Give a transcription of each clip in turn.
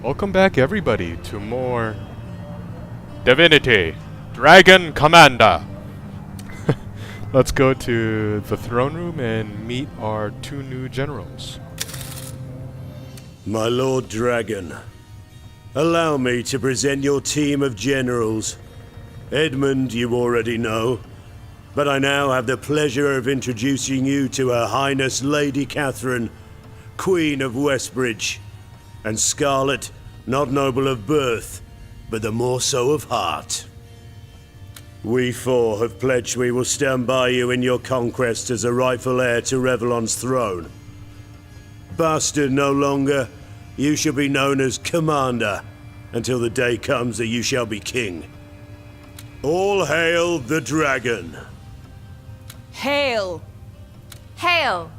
Welcome back everybody to more Divinity, Dragon Commander. Let's go to the throne room and meet our two new generals. My Lord Dragon, allow me to present your team of generals. Edmund you already know, but I now have the pleasure of introducing you to Her Highness Lady Catherine, Queen of Westbridge, and Scarlett, not noble of birth, but the more so of heart. We four have pledged we will stand by you in your conquest as a rightful heir to Revlon's throne. Bastard no longer, you shall be known as Commander, until the day comes that you shall be king. All hail the dragon! Hail! Hail!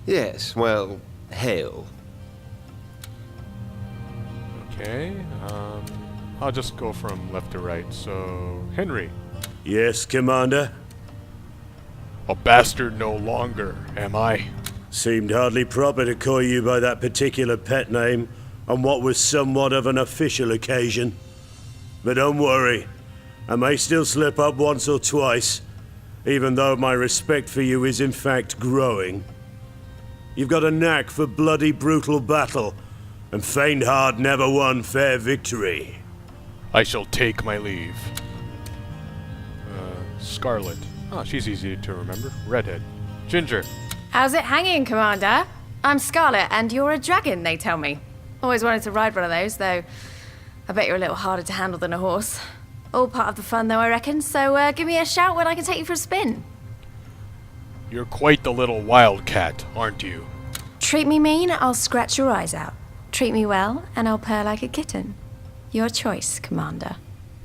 Yes, well, hail. Okay, I'll just go from left to right. So, Henry. Yes, Commander? A bastard no longer, am I? Seemed hardly proper to call you by that particular pet name on what was somewhat of an official occasion. But don't worry, I may still slip up once or twice, even though my respect for you is in fact growing. You've got a knack for bloody brutal battle, and faint heart never won fair victory. I shall take my leave. Scarlett. Oh, she's easy to remember. Redhead. Ginger. How's it hanging, Commander? I'm Scarlett, and you're a dragon, they tell me. Always wanted to ride one of those, though I bet you're a little harder to handle than a horse. All part of the fun, though, I reckon, so give me a shout when I can take you for a spin. You're quite the little wildcat, aren't you? Treat me mean, I'll scratch your eyes out. Treat me well, and I'll purr like a kitten. Your choice, Commander.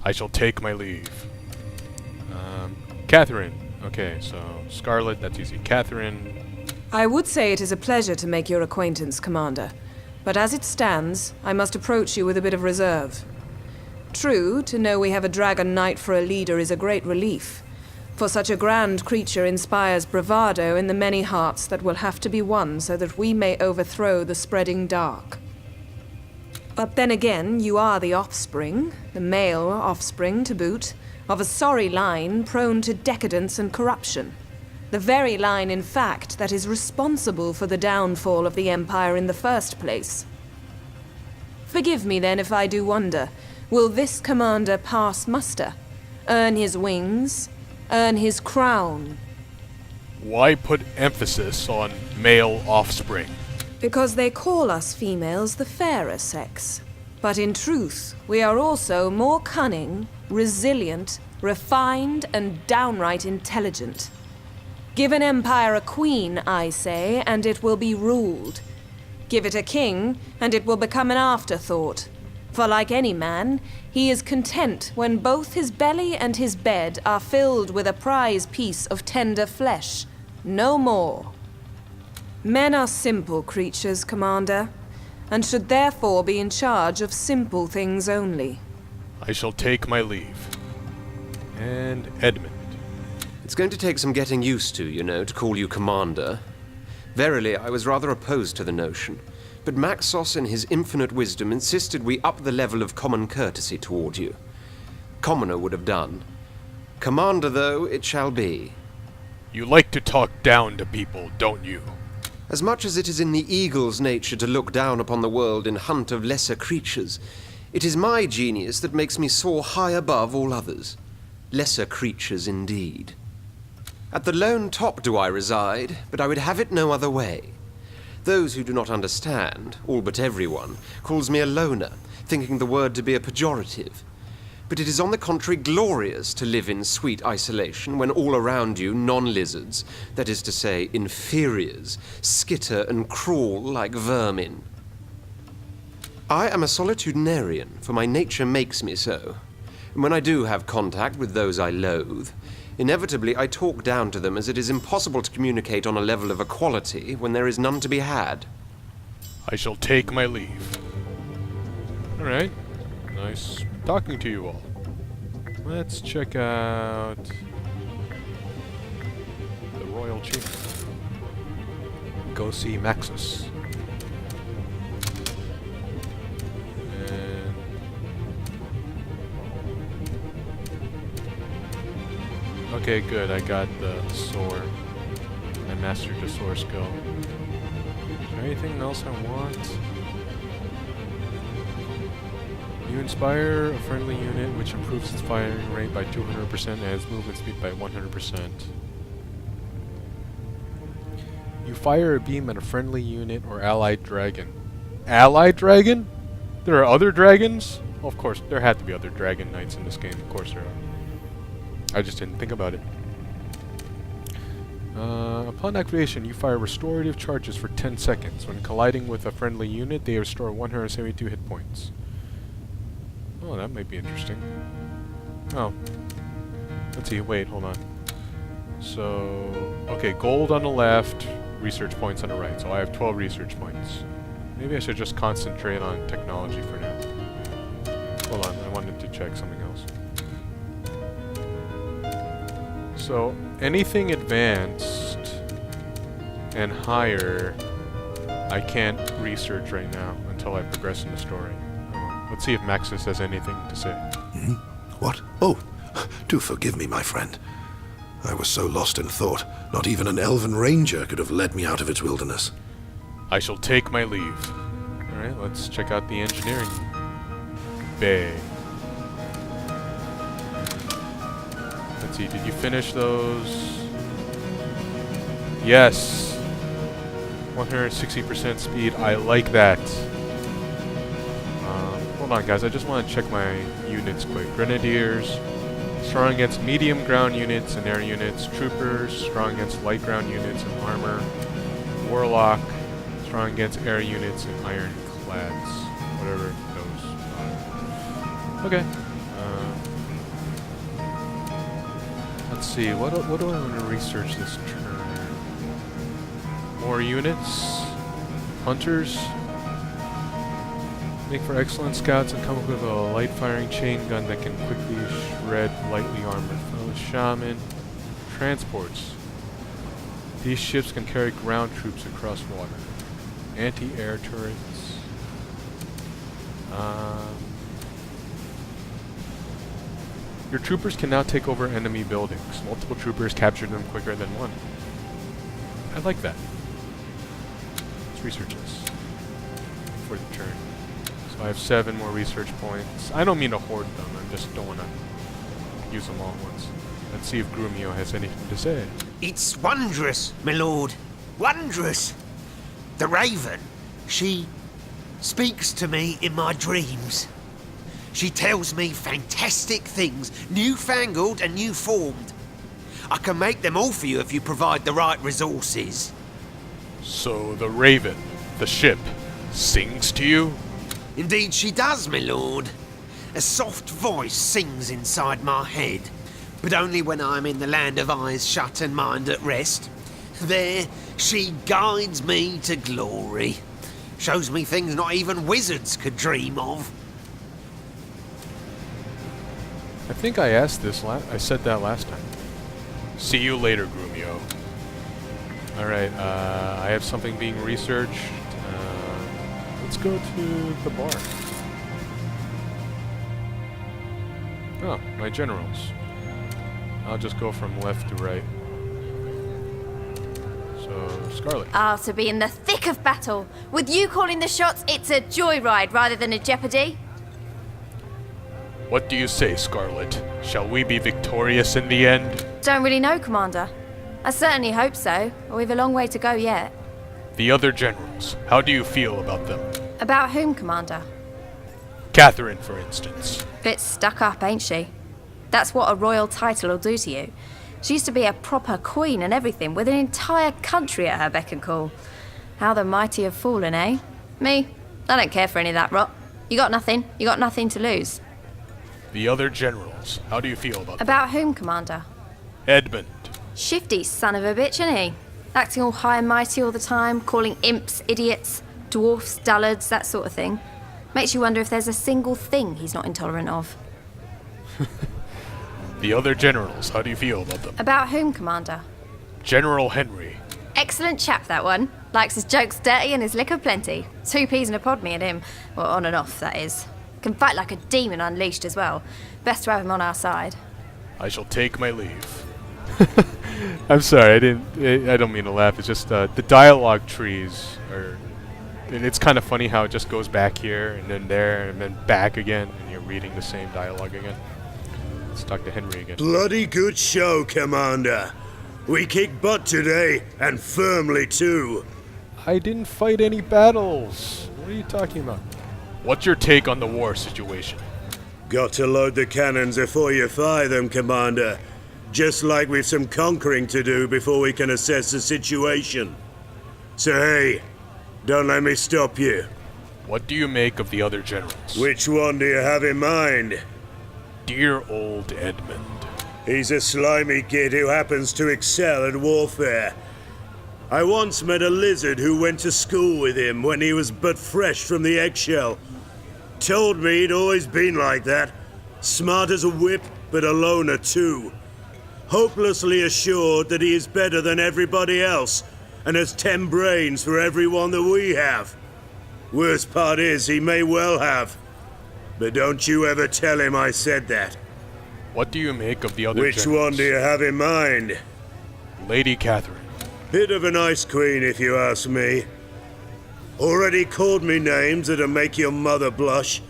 I shall take my leave. Catherine. Okay, so Scarlett, that's easy. Catherine. I would say it is a pleasure to make your acquaintance, Commander. But as it stands, I must approach you with a bit of reserve. True, to know we have a dragon knight for a leader is a great relief. For such a grand creature inspires bravado in the many hearts that will have to be won so that we may overthrow the spreading dark. But then again, you are the offspring, the male offspring to boot, of a sorry line prone to decadence and corruption. The very line, in fact, that is responsible for the downfall of the Empire in the first place. Forgive me then if I do wonder, will this commander pass muster? Earn his wings? Earn his crown? Why put emphasis on male offspring? Because they call us females the fairer sex. But in truth, we are also more cunning, resilient, refined, and downright intelligent. Give an empire a queen, I say, and it will be ruled. Give it a king, and it will become an afterthought. For like any man, he is content when both his belly and his bed are filled with a prize piece of tender flesh. No more. Men are simple creatures, Commander, and should therefore be in charge of simple things only. I shall take my leave. And Edmund. It's going to take some getting used to, you know, to call you Commander. Verily, I was rather opposed to the notion, but Maxos in his infinite wisdom insisted we up the level of common courtesy toward you. Commoner would have done. Commander, though, it shall be. You like to talk down to people, don't you? As much as it is in the eagle's nature to look down upon the world in hunt of lesser creatures, it is my genius that makes me soar high above all others. Lesser creatures indeed. At the lone top do I reside, but I would have it no other way. Those who do not understand, all but everyone, calls me a loner, thinking the word to be a pejorative. But it is on the contrary glorious to live in sweet isolation when all around you non-lizards, that is to say, inferiors, skitter and crawl like vermin. I am a solitudinarian, for my nature makes me so. And when I do have contact with those I loathe, inevitably I talk down to them as it is impossible to communicate on a level of equality when there is none to be had. I shall take my leave. Alright. Nice talking to you all. Let's check out the Royal Chamber. Go see Maxus. Okay, good. I got the soar. I mastered the soar skill. Is there anything else I want? You inspire a friendly unit which improves its firing rate by 200% and its movement speed by 100%. You fire a beam at a friendly unit or allied dragon. Allied dragon? There are other dragons? Well, of course, there had to be other dragon knights in this game. Of course there are. I just didn't think about it. Upon activation, you fire restorative charges for 10 seconds. When colliding with a friendly unit, they restore 172 hit points. Oh, that might be interesting. Oh. Let's see, wait, hold on. So, okay, gold on the left, research points on the right. So I have 12 research points. Maybe I should just concentrate on technology for now. Hold on, I wanted to check something else. So, anything advanced and higher, I can't research right now until I progress in the story. Let's see if Maxis has anything to say. What? Oh, do forgive me, my friend. I was so lost in thought, not even an elven ranger could have led me out of its wilderness. I shall take my leave. Alright, let's check out the engineering bay. Let's see, did you finish those? Yes! 160% speed, I like that. Hold on guys, I just want to check my units quick. Grenadiers, strong against medium ground units and air units. Troopers, strong against light ground units and armor. Warlock, strong against air units and ironclads. Whatever those are. Okay. Let's see, what do I want to research this turn? More units? Hunters? Make for excellent scouts and come up with a light firing chain gun that can quickly shred lightly armored foes. Shaman. Transports. These ships can carry ground troops across water. Anti-air turrets. Your troopers can now take over enemy buildings. Multiple troopers capture them quicker than one. I like that. Let's research this for the turn. So I have 7 more research points. I don't mean to hoard them, I just don't want to use them all at once. Let's see if Grumio has anything to say. It's wondrous, my lord. Wondrous. The Raven, she speaks to me in my dreams. She tells me fantastic things, newfangled and new formed. I can make them all for you if you provide the right resources. So the Raven, the ship, sings to you? Indeed she does, my lord. A soft voice sings inside my head, but only when I'm in the land of eyes shut and mind at rest. There, she guides me to glory. Shows me things not even wizards could dream of. I think I asked this I said that last time. See you later, Grumio. Alright, I have something being researched. Let's go to the bar. Oh, my generals. I'll just go from left to right. So, Scarlett. Ah, to be in the thick of battle. With you calling the shots, it's a joyride rather than a jeopardy. What do you say, Scarlett? Shall we be victorious in the end? Don't really know, Commander. I certainly hope so, but we've a long way to go yet. The other generals, how do you feel about them? About whom, Commander? Catherine, for instance. Bit stuck up, ain't she? That's what a royal title will do to you. She used to be a proper queen and everything, with an entire country at her beck and call. How the mighty have fallen, eh? Me? I don't care for any of that rot. You got nothing. You got nothing to lose. The other generals, how do you feel about them? About whom, Commander? Edmund. Shifty son of a bitch, isn't he? Acting all high and mighty all the time, calling imps idiots, dwarfs dullards, that sort of thing. Makes you wonder if there's a single thing he's not intolerant of. The other generals, how do you feel about them? About whom, Commander? General Henry. Excellent chap, that one. Likes his jokes dirty and his liquor plenty. 2 peas in a pod, me and him. Well, on and off, that is. Can fight like a demon unleashed as well. Best to have him on our side. I shall take my leave. I'm sorry, I don't mean to laugh. It's just the dialogue trees are. It's kind of funny how it just goes back here and then there and then back again, and you're reading the same dialogue again. Let's talk to Henry again. Bloody good show, Commander. We kicked butt today, and firmly too. I didn't fight any battles. What are you talking about? What's your take on the war situation? Got to load the cannons before you fire them, Commander. Just like we've some conquering to do before we can assess the situation. So hey, don't let me stop you. What do you make of the other generals? Which one do you have in mind? Dear old Edmund. He's a slimy kid who happens to excel at warfare. I once met a lizard who went to school with him when he was but fresh from the eggshell. Told me he'd always been like that. Smart as a whip, but a loner too. Hopelessly assured that he is better than everybody else, and has 10 brains for every one that we have. Worst part is, he may well have. But don't you ever tell him I said that. What do you make of the other Which generals? one do you have in mind? Lady Catherine. Bit of an ice queen, if you ask me. Already called me names that'll make your mother blush,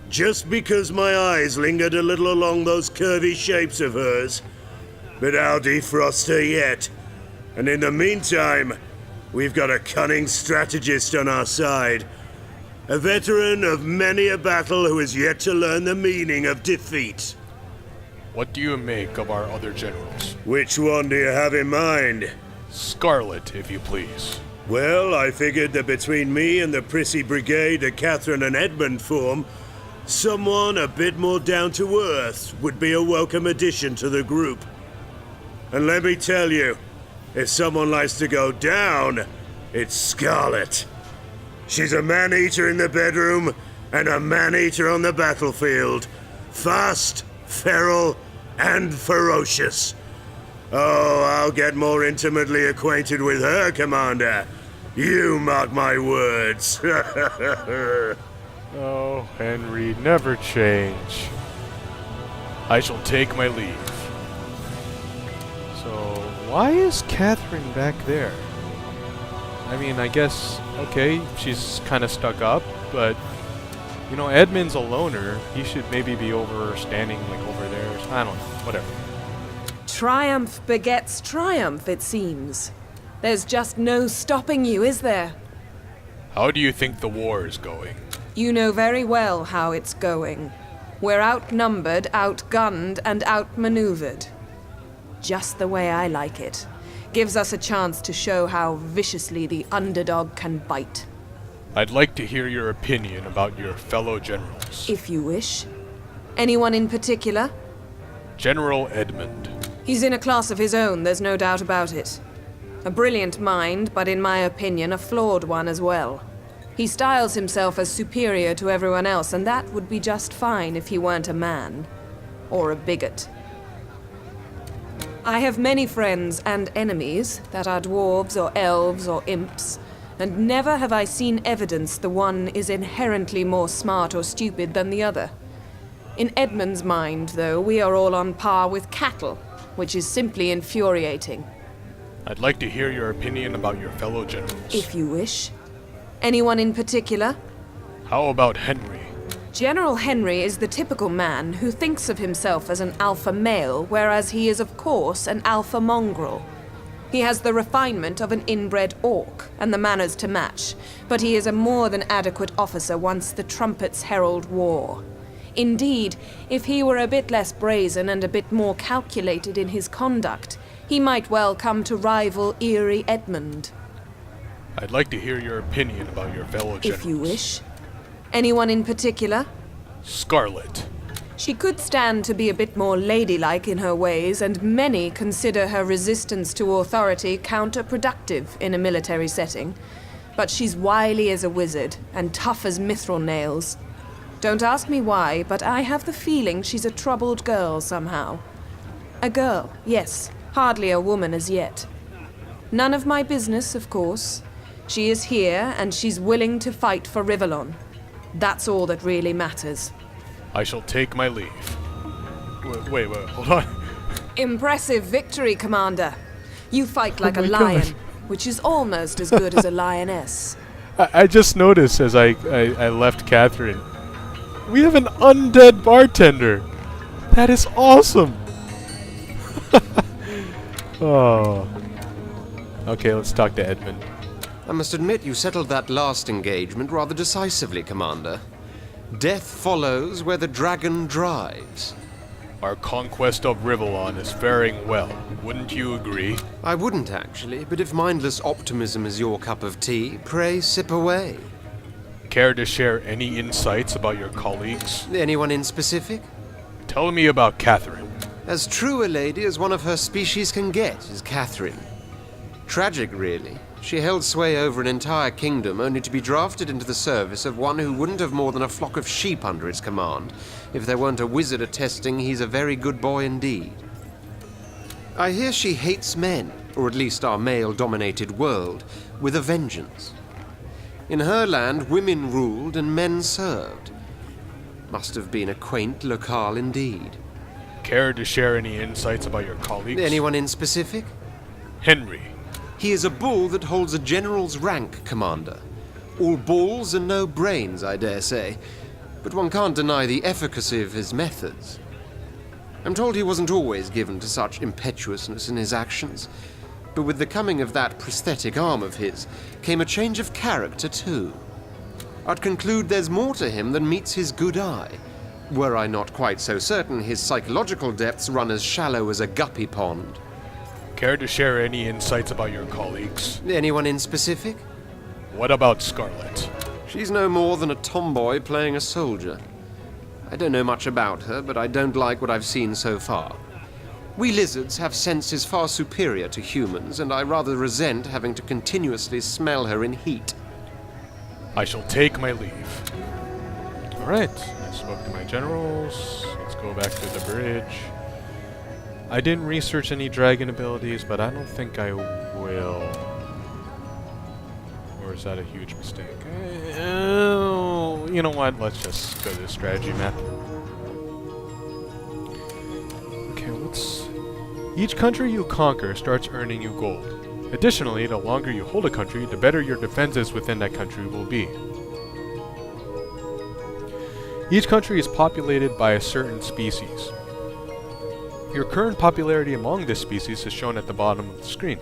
just because my eyes lingered a little along those curvy shapes of hers. But I'll defrost her yet. And in the meantime, we've got a cunning strategist on our side. A veteran of many a battle who has yet to learn the meaning of defeat. What do you make of our other generals? Which one do you have in mind? Scarlett, if you please. Well, I figured that between me and the prissy brigade that Catherine and Edmund form, someone a bit more down to earth would be a welcome addition to the group. And let me tell you, if someone likes to go down, it's Scarlett. She's a man-eater in the bedroom and a man-eater on the battlefield. Fast, feral, and ferocious. Oh, I'll get more intimately acquainted with her, Commander. You mark my words. Oh, Henry, never change. I shall take my leave. So, why is Catherine back there? I mean, I guess, okay, she's kind of stuck up, but, you know, Edmund's a loner. He should maybe be standing, like, over there. I don't know, whatever. Triumph begets triumph, it seems. There's just no stopping you, is there? How do you think the war is going? You know very well how it's going. We're outnumbered, outgunned, and outmaneuvered. Just the way I like it. Gives us a chance to show how viciously the underdog can bite. I'd like to hear your opinion about your fellow generals. If you wish. Anyone in particular? General Edmund. He's in a class of his own, there's no doubt about it. A brilliant mind, but in my opinion, a flawed one as well. He styles himself as superior to everyone else, and that would be just fine if he weren't a man. Or a bigot. I have many friends and enemies that are dwarves or elves or imps, and never have I seen evidence the one is inherently more smart or stupid than the other. In Edmund's mind, though, we are all on par with cattle, which is simply infuriating. I'd like to hear your opinion about your fellow generals. If you wish. Anyone in particular? How about Henry? General Henry is the typical man who thinks of himself as an alpha male, whereas he is, of course, an alpha mongrel. He has the refinement of an inbred orc, and the manners to match, but he is a more than adequate officer once the trumpets herald war. Indeed, if he were a bit less brazen and a bit more calculated in his conduct, he might well come to rival Eerie Edmund. I'd like to hear your opinion about your fellow generals. If you wish. Anyone in particular? Scarlett. She could stand to be a bit more ladylike in her ways, and many consider her resistance to authority counterproductive in a military setting. But she's wily as a wizard, and tough as mithril nails. Don't ask me why, but I have the feeling she's a troubled girl somehow. A girl, yes, hardly a woman as yet. None of my business, of course. She is here, and she's willing to fight for Rivellon. That's all that really matters. I shall take my leave. Wait, hold on. Impressive victory, Commander. You fight like a my lion, gosh. which is almost as good as a lioness. I just noticed as I left Catherine, we have an undead bartender. That is awesome. Oh. Okay, let's talk to Edmund. I must admit you settled that last engagement rather decisively, Commander. Death follows where the dragon drives. Our conquest of Rivellon is faring well. Wouldn't you agree? I wouldn't actually, but if mindless optimism is your cup of tea, pray sip away. Care to share any insights about your colleagues? Anyone in specific? Tell me about Catherine. As true a lady as one of her species can get is Catherine. Tragic, really. She held sway over an entire kingdom only to be drafted into the service of one who wouldn't have more than a flock of sheep under his command. If there weren't a wizard attesting he's a very good boy indeed. I hear she hates men, or at least our male-dominated world, with a vengeance. In her land, women ruled and men served. Must have been a quaint locale indeed. Care to share any insights about your colleagues? Anyone in specific? Henry. He is a bull that holds a general's rank, Commander. All balls and no brains, I dare say. But one can't deny the efficacy of his methods. I'm told he wasn't always given to such impetuousness in his actions. But with the coming of that prosthetic arm of his, came a change of character too. I'd conclude there's more to him than meets his good eye. Were I not quite so certain his psychological depths run as shallow as a guppy pond. Care to share any insights about your colleagues? Anyone in specific? What about Scarlett? She's no more than a tomboy playing a soldier. I don't know much about her, but I don't like what I've seen so far. We lizards have senses far superior to humans, and I rather resent having to continuously smell her in heat. I shall take my leave. Alright, I spoke to my generals. Let's go back to the bridge. I didn't research any dragon abilities, but I don't think I will. Or is that a huge mistake? You know what? Let's just go to the strategy map. Okay, each country you conquer starts earning you gold. Additionally, the longer you hold a country, the better your defenses within that country will be. Each country is populated by a certain species. Your current popularity among this species is shown at the bottom of the screen.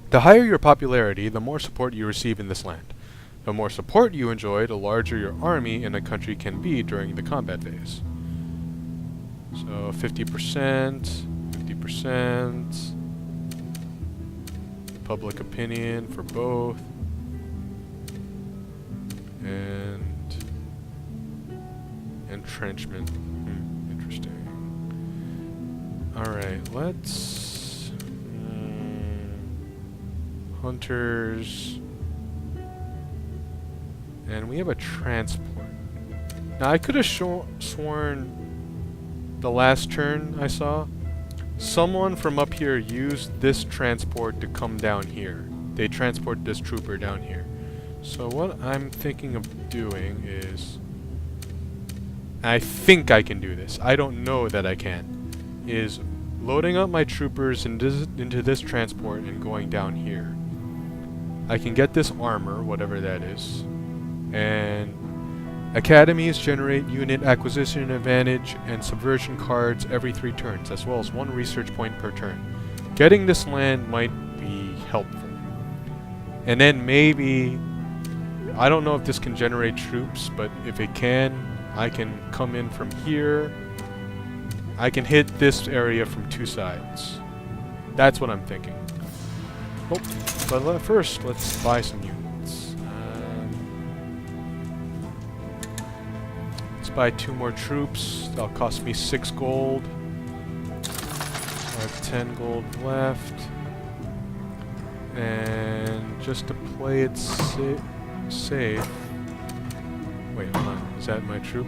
The higher your popularity, the more support you receive in this land. The more support you enjoy, the larger your army in a country can be during the combat phase. So 50%, 50%, public opinion for both, and entrenchment. Interesting. Alright, let's... hunters... And we have a transport. Now I could have sworn the last turn I saw, someone from up here used this transport to come down here. They transport this trooper down here. So what I'm thinking of doing is... I think I can do this. I don't know that I can. Is loading up my troopers into this transport and going down here. I can get this armor, whatever that is. And academies generate unit acquisition advantage and subversion cards every 3 turns, as well as 1 research point per turn. Getting this land might be helpful. And then maybe, I don't know if this can generate troops, but if it can, I can come in from here. I can hit this area from 2 sides. That's what I'm thinking. Oh, but first, let's buy some units. Let's buy 2 more troops. That'll cost me 6 gold. I have 10 gold left. And just to play it safe. Wait, hold on. Is that my troop?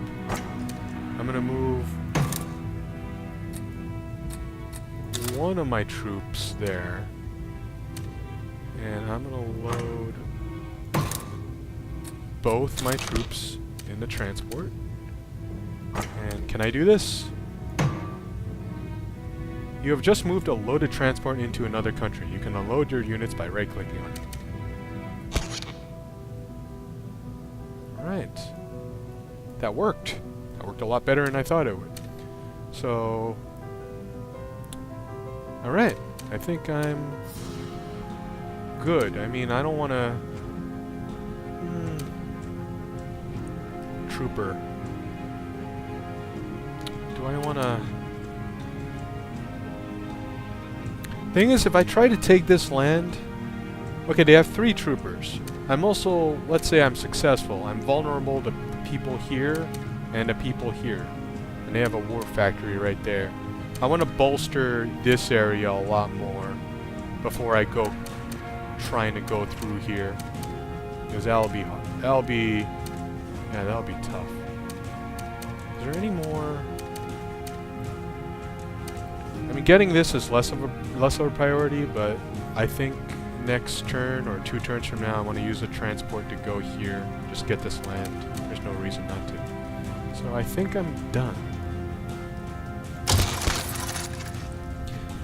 I'm gonna move one of my troops there. And I'm gonna load both my troops in the transport. And can I do this? You have just moved a loaded transport into another country. You can unload your units by right-clicking on it. Alright. That worked. That worked a lot better than I thought it would. So... Alright. I think I'm... good. I mean, I don't want to... Trooper. Do I want to... Thing is, if I try to take this land... Okay, they have 3 troopers. I'm also... Let's say I'm successful. I'm vulnerable to people here and to people here. And they have a war factory right there. I want to bolster this area a lot more before I go trying to go through here. Because that'll be tough. Is there any more? I mean, getting this is less of a priority, but I think next turn or 2 turns from now I want to use a transport to go here. Just get this land. There's no reason not to. So I think I'm done.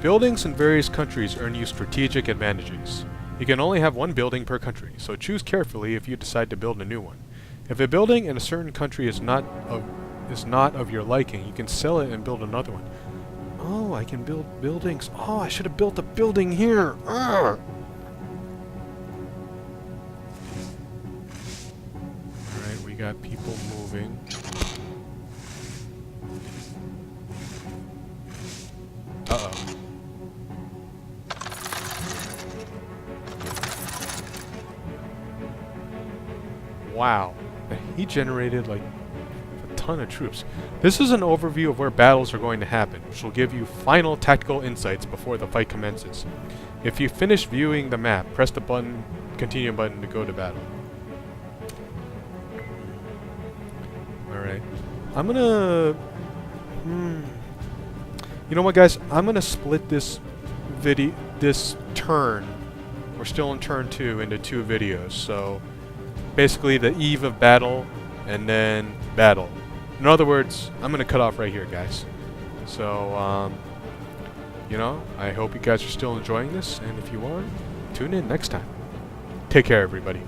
Buildings in various countries earn you strategic advantages. You can only have 1 building per country, so choose carefully if you decide to build a new one. If a building in a certain country is not of your liking, you can sell it and build another one. Oh, I can build buildings. Oh, I should have built a building here. Alright, we got people moving. Uh-oh. Wow. He generated like a ton of troops. This is an overview of where battles are going to happen, which will give you final tactical insights before the fight commences. If you finish viewing the map, press the continue button to go to battle. Alright. I'm gonna... You know what, guys? I'm gonna split this turn, we're still in turn 2, into 2 videos. So basically the eve of battle and then battle. In other words, I'm gonna cut off right here, guys. So you know, I hope you guys are still enjoying this, and if you are, tune in next time. Take care, everybody.